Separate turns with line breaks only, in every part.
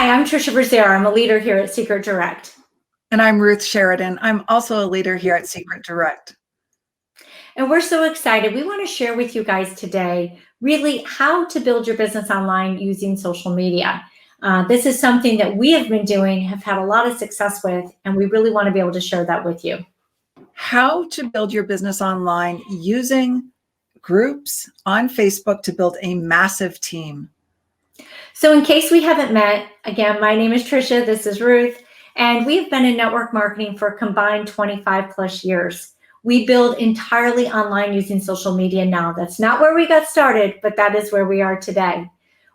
Hi, I'm Trisha Brazier. I'm a leader here at Seacret Direct.
And I'm Ruth Sheridan. I'm also a leader here at Seacret Direct.
And we're so excited. We want to share with you guys today really how to build your business online using social media. This is something that we have been doing, have had a lot of success with, and we really want to be able to share that with you.
How to build your business online using groups on Facebook to build a massive team.
So in case we haven't met, again, my name is Trisha, this is Ruth, and we've been in network marketing for a combined 25 plus years. We build entirely online using social media now. That's not where we got started, but that is where we are today.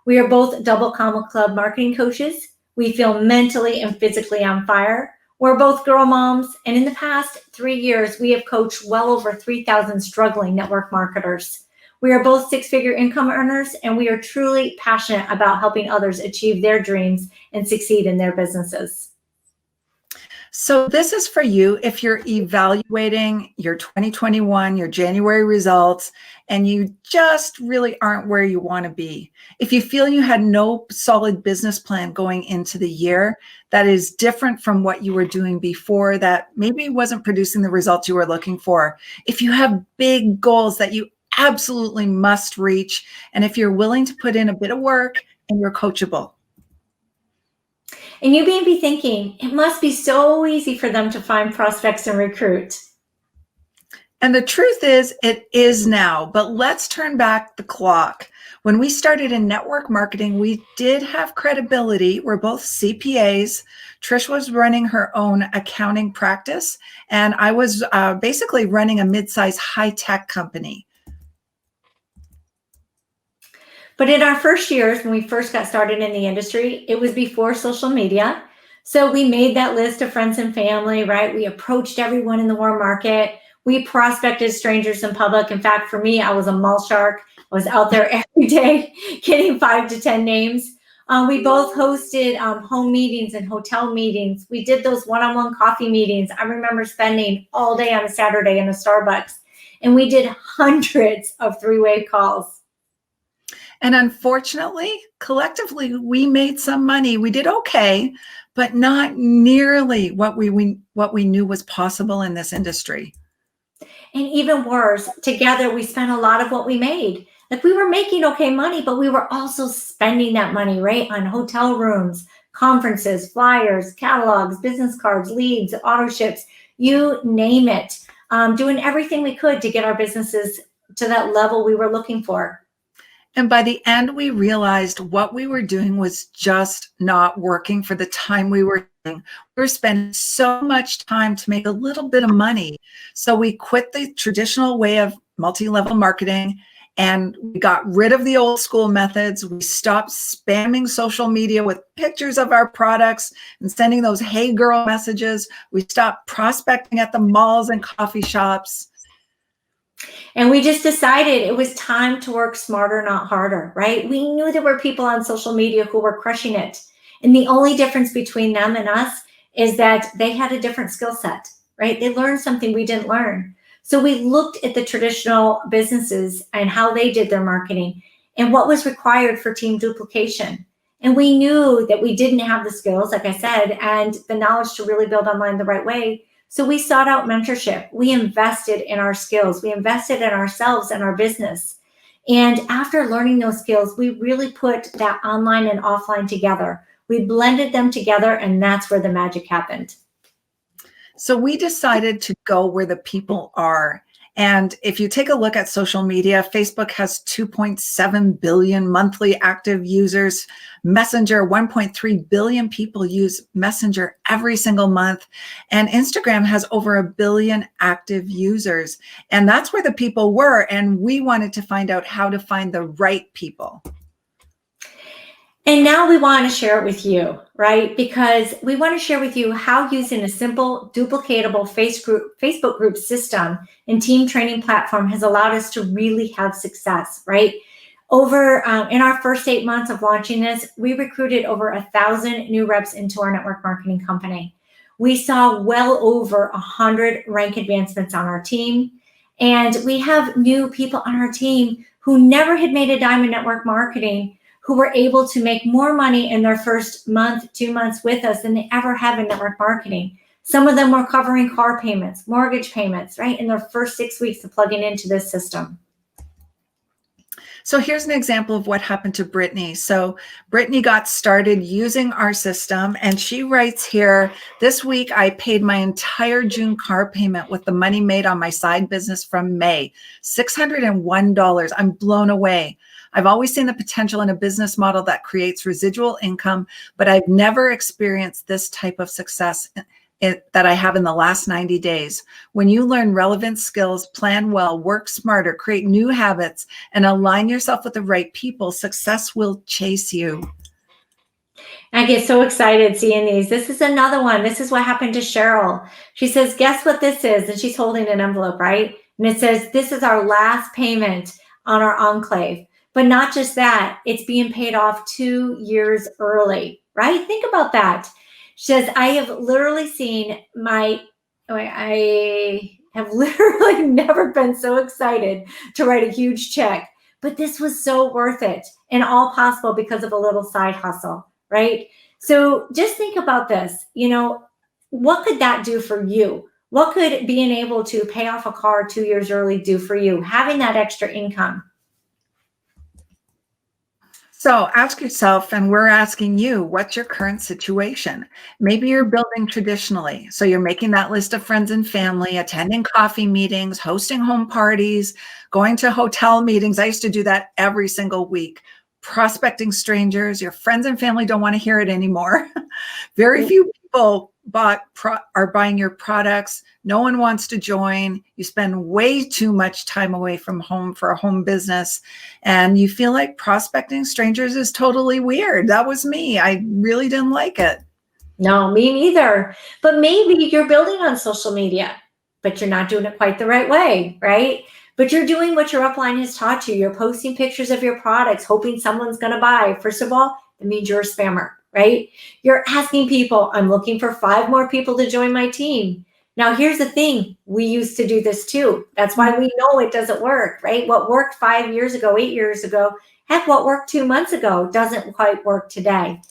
We are both double comma club marketing coaches. We feel mentally and physically on fire. We're both girl moms, and in the past 3 years, we have coached well over 3,000 struggling network marketers. We are both six-figure income earners, and we are truly passionate about helping others achieve their dreams and succeed in their businesses.
So this is for you if you're evaluating your 2021, your January results, and you just really aren't where you want to be. If you feel you had no solid business plan going into the year that is different from what you were doing before, that maybe wasn't producing the results you were looking for. If you have big goals that you absolutely must reach, and if you're willing to put in a bit of work and you're coachable.
And you may be thinking, it must be so easy for them to find prospects and recruit.
And the truth is, it is now, but let's turn back the clock. When we started in network marketing, we did have credibility. We're both CPAs. Trish was running her own accounting practice, and I was basically running a mid-sized high-tech company.
But in our first years, when we first got started in the industry, it was before social media. So we made that list of friends and family, right? We approached everyone in the warm market. We prospected strangers in public. In fact, for me, I was a mall shark. I was out there every day getting 5 to 10 names. We both hosted home meetings and hotel meetings. We did those one-on-one coffee meetings. I remember spending all day on a Saturday in a Starbucks. And we did hundreds of three-way calls.
And unfortunately, collectively, we made some money. We did okay, but not nearly what we knew was possible in this industry.
And even worse, together, we spent a lot of what we made. Like, we were making okay money, but we were also spending that money, right, on hotel rooms, conferences, flyers, catalogs, business cards, leads, auto ships, you name it, doing everything we could to get our businesses to that level we were looking for.
And by the end, we realized what we were doing was just not working for the time we were doing. We were spending so much time to make a little bit of money. So we quit the traditional way of multi-level marketing, and we got rid of the old school methods. We stopped spamming social media with pictures of our products and sending those hey girl messages. We stopped prospecting at the malls and coffee shops.
And we just decided it was time to work smarter, not harder, right? We knew there were people on social media who were crushing it. And the only difference between them and us is that they had a different skill set, right? They learned something we didn't learn. So we looked at the traditional businesses and how they did their marketing and what was required for team duplication. And we knew that we didn't have the skills, like I said, and the knowledge to really build online the right way. So we sought out mentorship. We invested in our skills. We invested in ourselves and our business. And after learning those skills, we really put that online and offline together. We blended them together, and that's where the magic happened.
So we decided to go where the people are. And if you take a look at social media, Facebook has 2.7 billion monthly active users. Messenger, 1.3 billion people use Messenger every single month. And Instagram has over 1 billion active users. And that's where the people were. And we wanted to find out how to find the right people.
And now we want to share it with you, right? Because we want to share with you how using a simple, duplicatable Facebook group system and team training platform has allowed us to really have success, right? Over in our first 8 months of launching this, we recruited over 1,000 new reps into our network marketing company. We saw well over 100 rank advancements on our team. And we have new people on our team who never had made a dime in network marketing, who were able to make more money in their first month, 2 months with us than they ever have in network marketing. Some of them were covering car payments, mortgage payments, right, in their first 6 weeks of plugging into this system.
So here's an example of what happened to Brittany. So Brittany got started using our system, and she writes here, this week I paid my entire June car payment with the money made on my side business from May, $601. I'm blown away. I've always seen the potential in a business model that creates residual income, but I've never experienced this type of success that I have in the last 90 days. When you learn relevant skills, plan well, work smarter, create new habits, and align yourself with the right people, success will chase you.
I get so excited seeing these. This is another one. This is what happened to Cheryl. She says, guess what this is? And she's holding an envelope, right? And it says, this is our last payment on our enclave. But not just that, it's being paid off 2 years early, right? Think about that. She says, I have literally never been so excited to write a huge check, but this was so worth it, and all possible because of a little side hustle, right? So just think about this, what could that do for you? What could being able to pay off a car 2 years early do for you, having that extra income?
So ask yourself, and we're asking you, what's your current situation? Maybe you're building traditionally. So you're making that list of friends and family, attending coffee meetings, hosting home parties, going to hotel meetings. I used to do that every single week. Prospecting strangers. Your friends and family don't want to hear it anymore. Very few people are buying your products. No one wants to join. You spend way too much time away from home for a home business, and you feel like prospecting strangers is totally weird. That was me. I really didn't like it.
No, me neither. But maybe you're building on social media, but you're not doing it quite the right way, right? But you're doing what your upline has taught you. You're posting pictures of your products, hoping someone's going to buy. First of all, it means you're a spammer, right? You're asking people, I'm looking for 5 more people to join my team. Now, here's the thing. We used to do this too. That's why we know it doesn't work, right? What worked 5 years ago, 8 years ago, heck, what worked 2 months ago doesn't quite work today.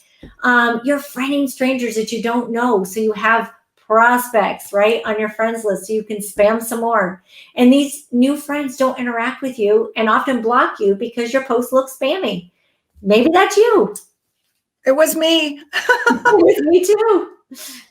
You're friending strangers that you don't know. So you have prospects, right, on your friends list so you can spam some more. And these new friends don't interact with you and often block you because your posts look spammy. Maybe that's you.
It was me.
It was me too.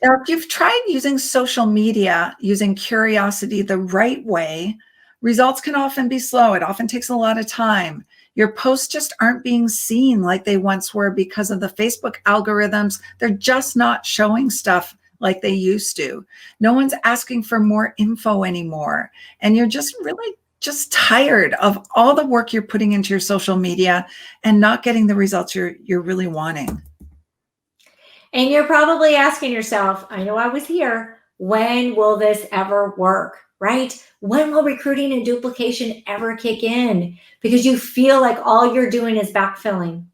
Now, if you've tried using social media, using curiosity the right way, results can often be slow. It often takes a lot of time. Your posts just aren't being seen like they once were because of the Facebook algorithms. They're just not showing stuff like they used to. No one's asking for more info anymore. And you're just really just tired of all the work you're putting into your social media and not getting the results you're really wanting.
And you're probably asking yourself, I know I was here, when will this ever work, right? When will recruiting and duplication ever kick in? Because you feel like all you're doing is backfilling.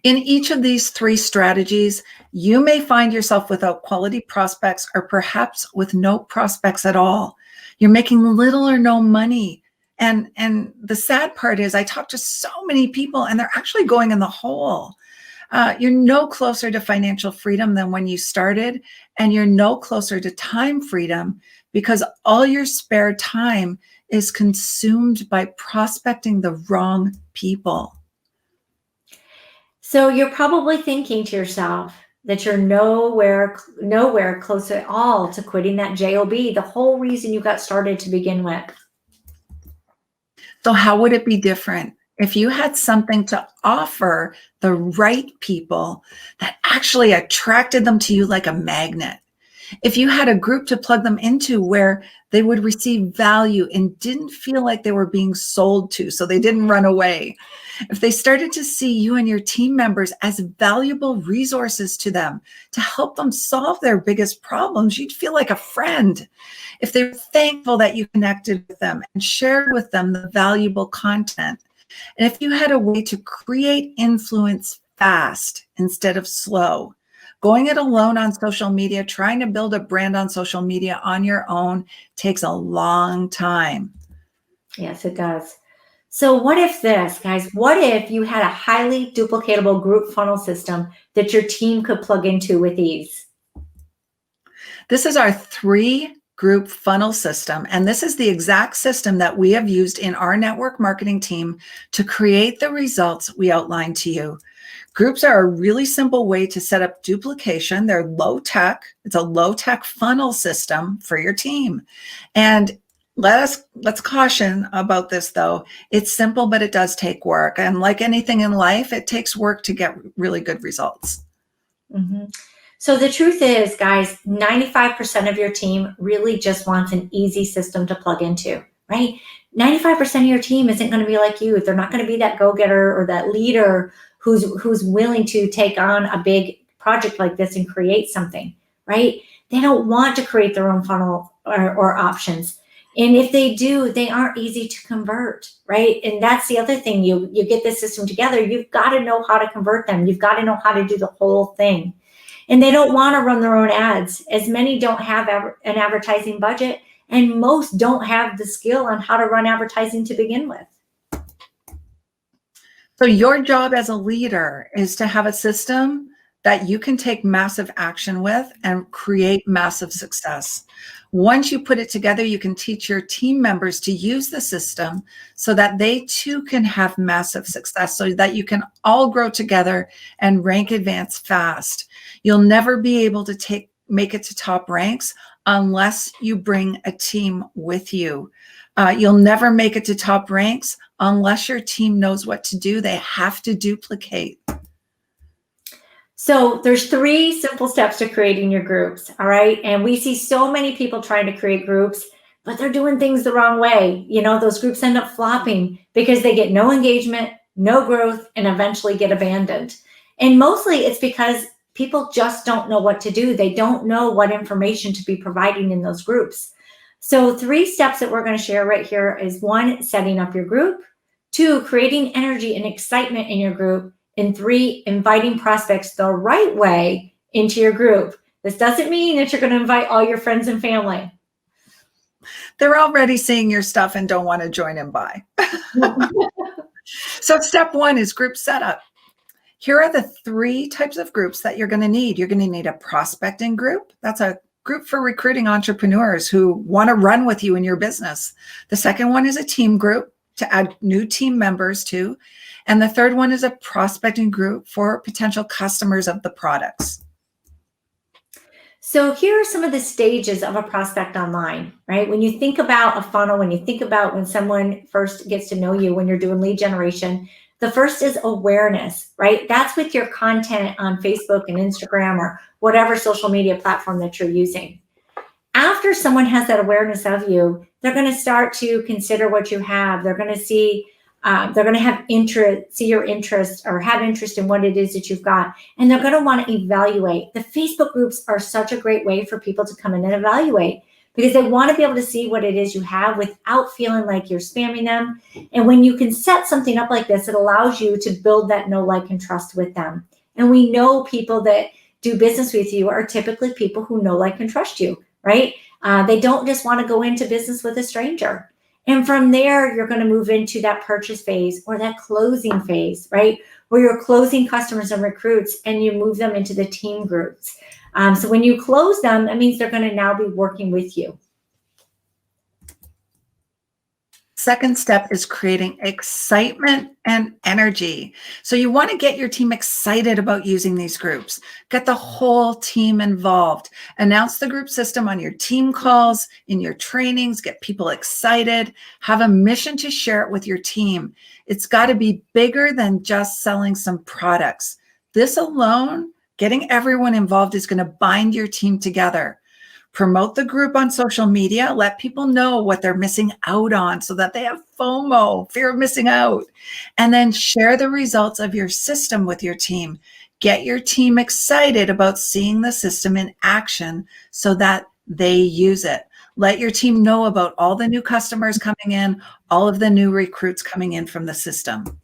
In each of these 3 strategies, you may find yourself without quality prospects or perhaps with no prospects at all. You're making little or no money. And the sad part is I talk to so many people and they're actually going in the hole. You're no closer to financial freedom than when you started, and you're no closer to time freedom because all your spare time is consumed by prospecting the wrong people.
So you're probably thinking to yourself that you're nowhere close at all to quitting that job, the whole reason you got started to begin with.
So how would it be different if you had something to offer the right people that actually attracted them to you like a magnet? If you had a group to plug them into where they would receive value and didn't feel like they were being sold to, so they didn't run away. If they started to see you and your team members as valuable resources to them to help them solve their biggest problems, you'd feel like a friend. If they were thankful that you connected with them and shared with them the valuable content. And if you had a way to create influence fast instead of slow. Going it alone on social media, trying to build a brand on social media on your own takes a long time.
Yes, it does. So what if this, guys, what if you had a highly duplicatable group funnel system that your team could plug into with ease?
This is our 3-group funnel system, and this is the exact system that we have used in our network marketing team to create the results we outlined to you. Groups are a really simple way to set up duplication. They're low tech. It's a low tech funnel system for your team. And let's caution about this though. It's simple, but it does take work. And like anything in life, it takes work to get really good results.
Mm-hmm. So the truth is, guys, 95% of your team really just wants an easy system to plug into, right? 95% of your team isn't going to be like you. They're not going to be that go-getter or that leader who's willing to take on a big project like this and create something, right? They don't want to create their own funnel or options. And if they do, they aren't easy to convert, right? And that's the other thing. You get this system together, you've got to know how to convert them. You've got to know how to do the whole thing. And they don't want to run their own ads, as many don't have an advertising budget, and most don't have the skill on how to run advertising to begin with.
So your job as a leader is to have a system that you can take massive action with and create massive success. Once you put it together, you can teach your team members to use the system so that they too can have massive success, so that you can all grow together and rank advance fast. You'll never be able to make it to top ranks unless you bring a team with you. You'll never make it to top ranks unless your team knows what to do. They have to duplicate.
So there's 3 simple steps to creating your groups, all right? And we see so many people trying to create groups, but they're doing things the wrong way. You know, those groups end up flopping because they get no engagement, no growth, and eventually get abandoned. And mostly it's because people just don't know what to do. They don't know what information to be providing in those groups. So 3 steps that we're going to share right here is 1, setting up your group, 2, creating energy and excitement in your group, and 3, inviting prospects the right way into your group. This doesn't mean that you're going to invite all your friends and family.
They're already seeing your stuff and don't want to join and buy. So step 1 is group setup. Here are the 3 types of groups that you're going to need. You're going to need a prospecting group. That's a group for recruiting entrepreneurs who want to run with you in your business. The second one is a team group to add new team members to. And the third one is a prospecting group for potential customers of the products.
So here are some of the stages of a prospect online, right? When you think about a funnel, when you think about when someone first gets to know you, when you're doing lead generation, the first is awareness, right? That's with your content on Facebook and Instagram or whatever social media platform that you're using. After someone has that awareness of you, they're going to start to consider what you have. They're going to see, they're going to have interest, see your interest or have interest in what it is that you've got. And they're going to want to evaluate. The Facebook groups are such a great way for people to come in and evaluate, because they want to be able to see what it is you have without feeling like you're spamming them. And when you can set something up like this, it allows you to build that know, like, and trust with them. And we know people that do business with you are typically people who know, like, and trust you, right? They don't just want to go into business with a stranger. And from there, you're going to move into that purchase phase or that closing phase, right? Where you're closing customers and recruits and you move them into the team groups. So when you close them, that means they're going to now be working with you.
Second step is creating excitement and energy. So you want to get your team excited about using these groups. Get the whole team involved. Announce the group system on your team calls, in your trainings, get people excited. Have a mission to share it with your team. It's got to be bigger than just selling some products. This alone, getting everyone involved, is going to bind your team together. Promote the group on social media. Let people know what they're missing out on so that they have FOMO, fear of missing out. And then share the results of your system with your team. Get your team excited about seeing the system in action so that they use it. Let your team know about all the new customers coming in, all of the new recruits coming in from the system.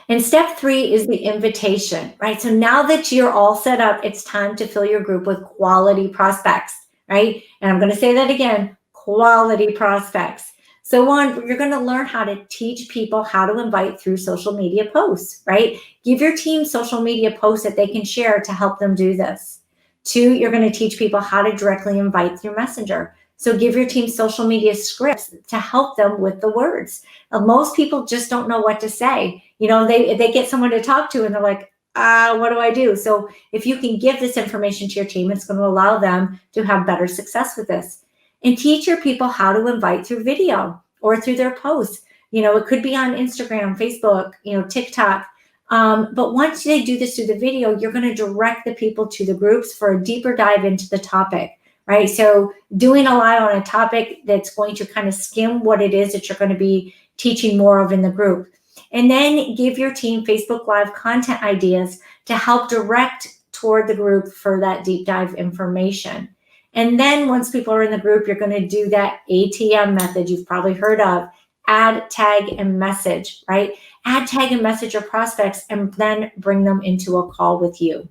And step 3 is the invitation, right? So now that you're all set up, it's time to fill your group with quality prospects, right? And I'm going to say that again, quality prospects. So one, you're going to learn how to teach people how to invite through social media posts, right? Give your team social media posts that they can share to help them do this. Two, you're going to teach people how to directly invite through Messenger. So give your team social media scripts to help them with the words. Most people just don't know what to say. They get someone to talk to and they're like, what do I do? So if you can give this information to your team, it's going to allow them to have better success with this. And teach your people how to invite through video or through their posts. It could be on Instagram, Facebook, TikTok. But once they do this through the video, you're going to direct the people to the groups for a deeper dive into the topic, right? So doing a lot on a topic that's going to kind of skim what it is that you're going to be teaching more of in the group. And then give your team Facebook Live content ideas to help direct toward the group for that deep dive information. And then once people are in the group, you're going to do that ATM method you've probably heard of: add, tag, and message, right? Add, tag, and message your prospects and then bring them into a call with you.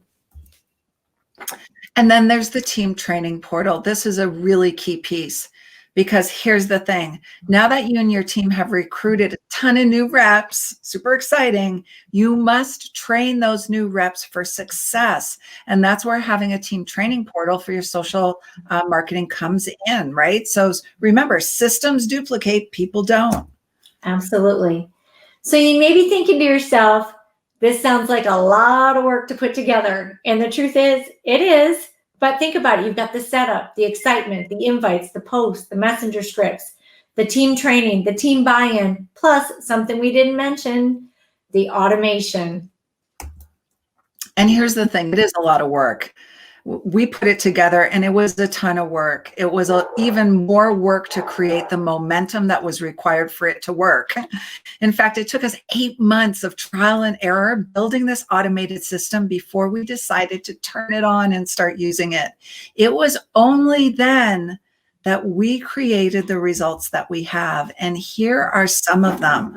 And then there's the team training portal. This is a really key piece, because here's the thing. Now that you and your team have recruited a ton of new reps, super exciting, you must train those new reps for success. And that's where having a team training portal for your social marketing comes in, right? So remember, systems duplicate, people don't.
Absolutely. So you may be thinking to yourself, this sounds like a lot of work to put together. And the truth is, it is. But think about it. You've got the setup, the excitement, the invites, the posts, the messenger scripts, the team training, the team buy-in, plus something we didn't mention, the automation.
And here's the thing. It is a lot of work. We put it together and it was a ton of work. It was even more work to create the momentum that was required for it to work. In fact, it took us 8 months of trial and error building this automated system before we decided to turn it on and start using it. It was only then that we created the results that we have. And here are some of them.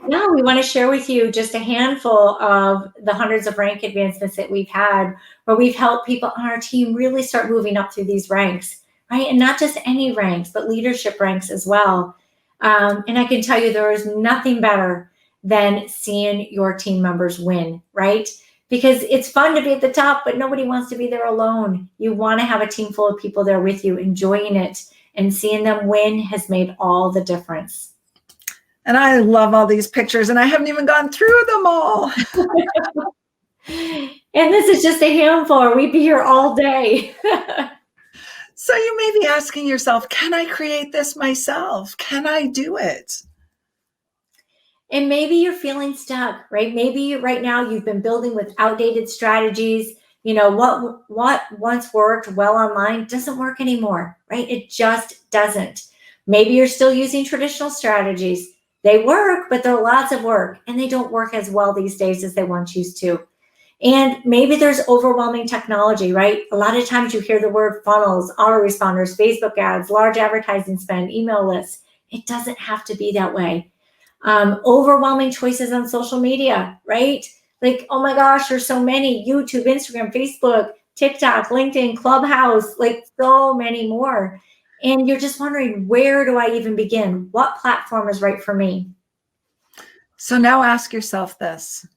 Yeah, we want to share with you just a handful of the hundreds of rank advancements that we've had, where we've helped people on our team really start moving up through these ranks, right? And not just any ranks, but leadership ranks as well. And I can tell you there is nothing better than seeing your team members win, right? Because it's fun to be at the top, but nobody wants to be there alone. You want to have a team full of people there with you, enjoying it, and seeing them win has made all the difference.
And I love all these pictures, and I haven't even gone through them all.
And this is just a handful. We'd be here all day.
So you may be asking yourself, can I create this myself? Can I do it?
And maybe you're feeling stuck, right? Maybe right now you've been building with outdated strategies. What once worked well online doesn't work anymore, right? It just doesn't. Maybe you're still using traditional strategies. They work, but they're lots of work, and they don't work as well these days as they once used to. And maybe there's overwhelming technology, right? A lot of times you hear the word funnels, autoresponders, Facebook ads, large advertising spend, email lists. It doesn't have to be that way. Overwhelming choices on social media, right? Like, oh my gosh, there's so many: YouTube, Instagram, Facebook, TikTok, LinkedIn, Clubhouse, like so many more. And you're just wondering, where do I even begin? What platform is right for me?
So now ask yourself this,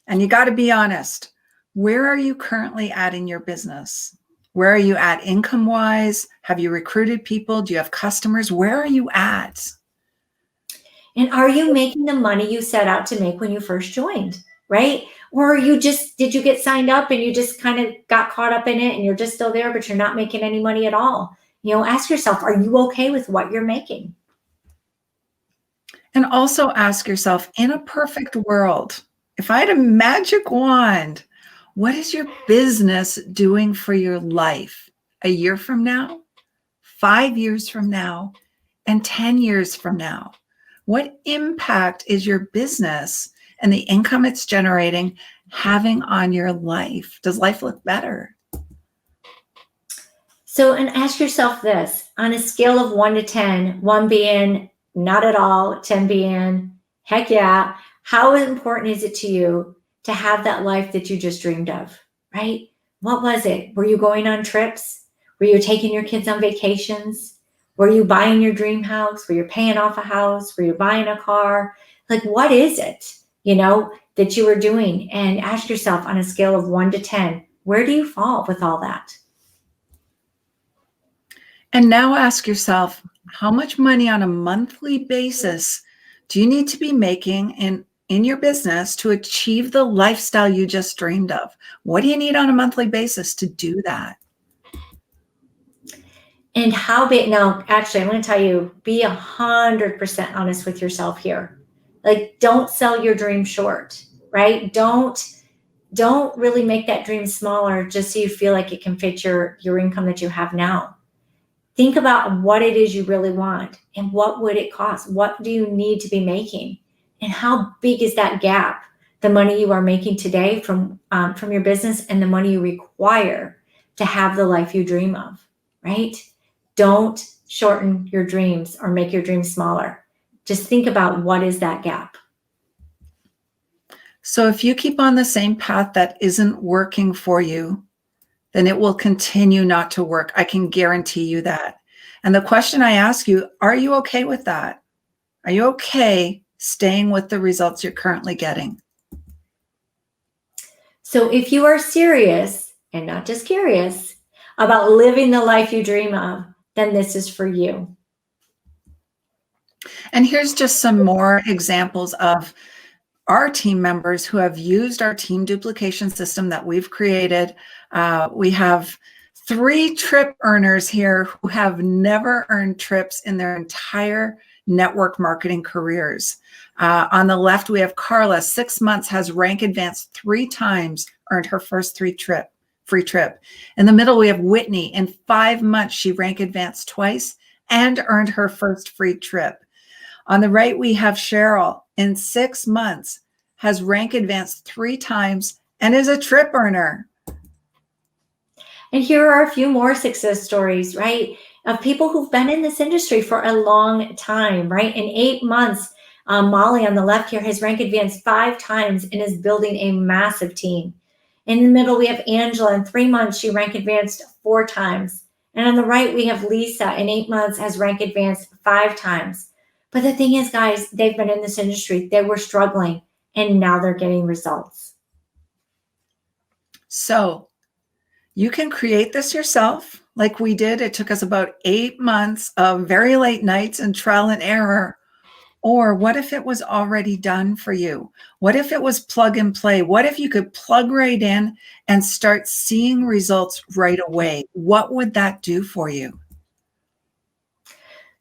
and you got to be honest. Where are you currently at in your business? Where are you at income-wise? Have you recruited people? Do you have customers? Where are you at?
And are you making the money you set out to make when you first joined, right? Or did you get signed up and you just kind of got caught up in it and you're just still there, but you're not making any money at all? Ask yourself, are you okay with what you're making?
And also ask yourself, in a perfect world, if I had a magic wand, what is your business doing for your life a year from now, 5 years from now, and 10 years from now? What impact is your business and the income it's generating having on your life? Does life look better? So,
and ask yourself this, on a scale of 1 to 10, 1 being not at all, 10 being heck yeah, how important is it to you to have that life that you just dreamed of, right? What was it? Were you going on trips? Were you taking your kids on vacations? Were you buying your dream house? Were you paying off a house? Were you buying a car? Like, what is it, that you were doing? And ask yourself on a scale of 1 to 10, where do you fall with all that?
And now ask yourself, how much money on a monthly basis do you need to be making in your business to achieve the lifestyle you just dreamed of? What do you need on a monthly basis to do that?
And how big? Now, actually, I'm going to tell you, be 100% honest with yourself here. Like, don't sell your dream short, right? Don't really make that dream smaller just so you feel like it can fit your income that you have now. Think about what it is you really want and what would it cost? What do you need to be making? And how big is that gap, the money you are making today from your business and the money you require to have the life you dream of, right? Don't shorten your dreams or make your dreams smaller. Just think about what is that gap.
So if you keep on the same path that isn't working for you, then it will continue not to work. I can guarantee you that. And the question I ask you, are you okay with that? Are you okay staying with the results you're currently getting?
So if you are serious and not just curious about living the life you dream of, then this is for you.
And here's just some more examples of our team members who have used our team duplication system that we've created. We have 3 trip earners here who have never earned trips in their entire network marketing careers. On the left, we have Carla, 6 months, has rank advanced 3 times, earned her first free trip. In the middle, we have Whitney. In 5 months, she rank advanced twice and earned her first free trip. On the right, we have Cheryl. In 6 months, has rank advanced 3 times and is a trip earner.
And here are a few more success stories, right? Of people who've been in this industry for a long time, right? In 8 months, Molly on the left here has rank advanced 5 times and is building a massive team. In the middle, we have Angela. In 3 months, she rank advanced 4 times. And on the right, we have Lisa. In 8 months, has rank advanced 5 times. But the thing is, guys, they've been in this industry. They were struggling, and now they're getting results.
So you can create this yourself like we did. It took us about 8 months of very late nights and trial and error. Or what if it was already done for you? What if it was plug and play? What if you could plug right in and start seeing results right away? What would that do for you?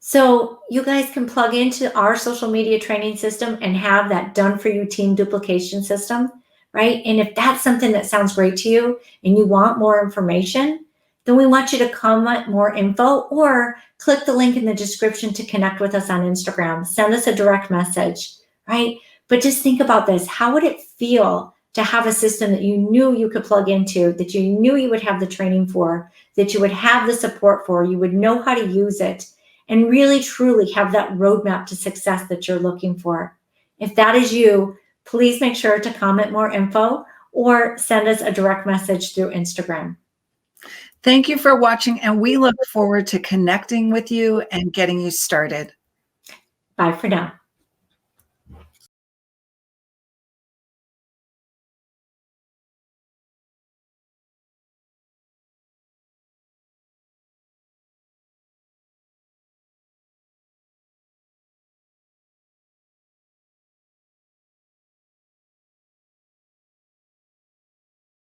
So you guys can plug into our social media training system and have that done for you team duplication system, right? And if that's something that sounds great to you and you want more information, then we want you to comment more info or click the link in the description to connect with us on Instagram. Send us a direct message, right? But just think about this. How would it feel to have a system that you knew you could plug into, that you knew you would have the training for, that you would have the support for, you would know how to use it, and really truly have that roadmap to success that you're looking for? If that is you, please make sure to comment more info or send us a direct message through Instagram.
Thank you for watching, and we look forward to connecting with you and getting you started.
Bye for now.